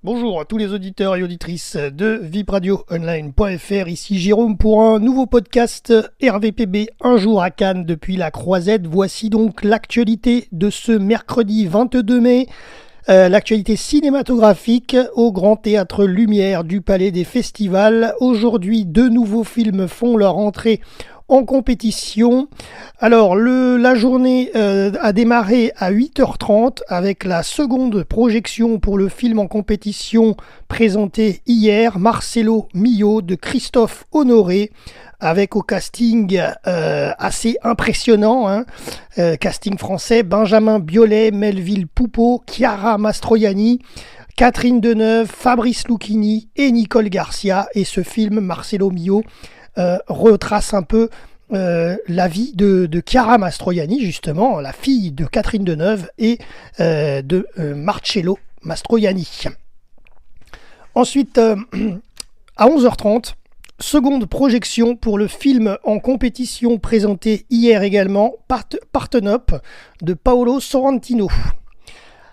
Bonjour à tous les auditeurs et auditrices de vipradioonline.fr, ici Jérôme pour un nouveau podcast RVPB, un jour à Cannes depuis la Croisette. Voici donc l'actualité de ce mercredi 22 mai, l'actualité cinématographique au Grand Théâtre Lumière du Palais des Festivals. Aujourd'hui, deux nouveaux films font leur entrée en compétition. Alors, la journée a démarré à 8h30 avec la seconde projection pour le film en compétition présenté hier, Marcelo Millau de Christophe Honoré, avec au casting assez impressionnant, casting français, Benjamin Biolay, Melville Poupeau, Chiara Mastroianni, Catherine Deneuve, Fabrice Lucchini et Nicole Garcia. Et ce film, Marcelo Millau, retrace un peu la vie de Chiara Mastroianni, justement, la fille de Catherine Deneuve et de Marcello Mastroianni. Ensuite, à 11h30, seconde projection pour le film en compétition présenté hier également, Partenope de Paolo Sorrentino.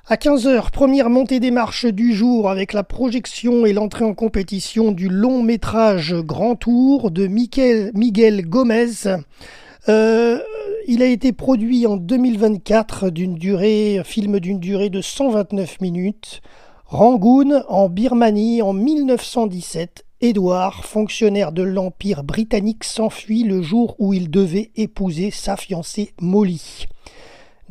À 15h, première montée des marches du jour avec la projection et l'entrée en compétition du long métrage Grand Tour de Miguel Gomez. Il a été produit en 2024, film d'une durée de 129 minutes. Rangoon, en Birmanie, en 1917. Édouard, fonctionnaire de l'Empire britannique, s'enfuit le jour où il devait épouser sa fiancée Molly.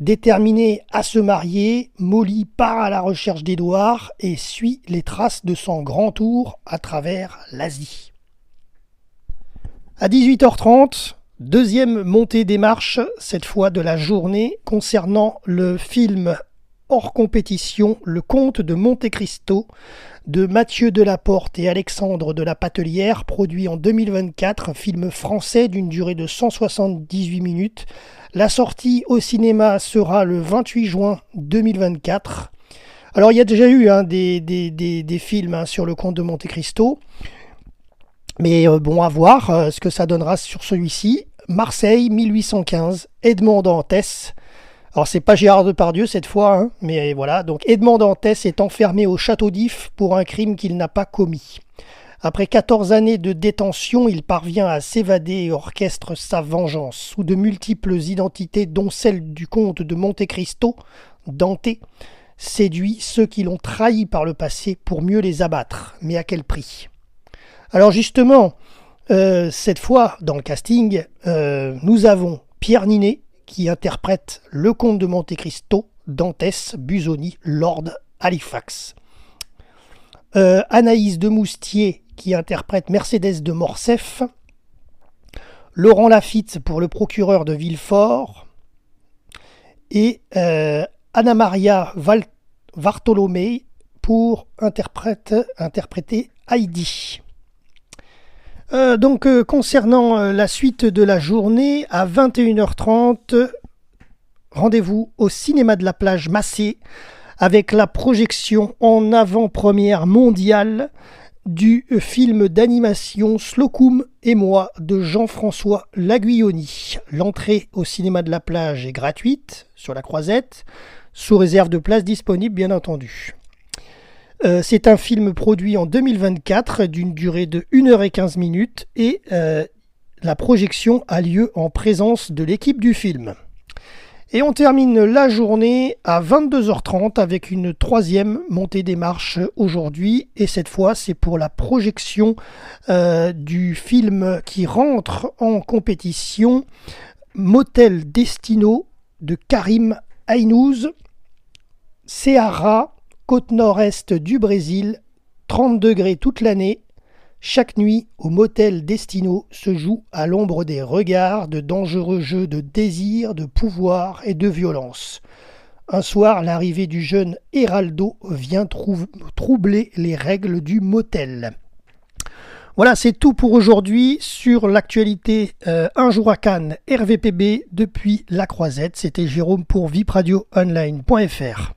Déterminé à se marier, Molly part à la recherche d'Édouard et suit les traces de son grand tour à travers l'Asie. À 18h30, deuxième montée des marches, cette fois de la journée, concernant le film hors compétition, Le Comte de Monte Cristo, de Mathieu Delaporte et Alexandre de la Patelière, produit en 2024, film français d'une durée de 178 minutes. La sortie au cinéma sera le 28 juin 2024. Alors, il y a déjà eu des films sur le Comte de Monte Cristo. Mais bon, à voir ce que ça donnera sur celui-ci. Marseille, 1815, Edmond Dantès. Alors, c'est pas Gérard Depardieu cette fois, mais voilà. Donc, Edmond Dantès est enfermé au château d'If pour un crime qu'il n'a pas commis. Après 14 années de détention, il parvient à s'évader et orchestre sa vengeance. Sous de multiples identités, dont celle du comte de Monte Cristo, Dante séduit ceux qui l'ont trahi par le passé pour mieux les abattre. Mais à quel prix ? Alors justement, cette fois, dans le casting, nous avons Pierre Ninet, qui interprète le comte de Monte Cristo, Dantès, Busoni, Lord Halifax. Anaïs de Moustier, qui interprète Mercédès de Morcerf, Laurent Lafitte pour le procureur de Villefort, et Anna Maria Vartolomei pour interpréter Heidi. Concernant la suite de la journée, à 21h30, rendez-vous au cinéma de la plage Massé avec la projection en avant-première mondiale du film d'animation Slocum et moi de Jean-François Laguilloni. L'entrée au cinéma de la plage est gratuite sur la Croisette, sous réserve de places disponibles bien entendu. C'est un film produit en 2024 d'une durée de 1h15 minutes et la projection a lieu en présence de l'équipe du film. Et on termine la journée à 22h30 avec une troisième montée des marches aujourd'hui. Et cette fois, c'est pour la projection du film qui rentre en compétition, Motel Destino de Karim Aïnouz, Ceará, côte nord-est du Brésil, 30 degrés toute l'année. Chaque nuit, au Motel Destino se joue à l'ombre des regards de dangereux jeux de désir, de pouvoir et de violence. Un soir, l'arrivée du jeune Héraldo vient troubler les règles du motel. Voilà, c'est tout pour aujourd'hui sur l'actualité Un jour à Cannes, RVPB depuis la Croisette. C'était Jérôme pour vipradioonline.fr.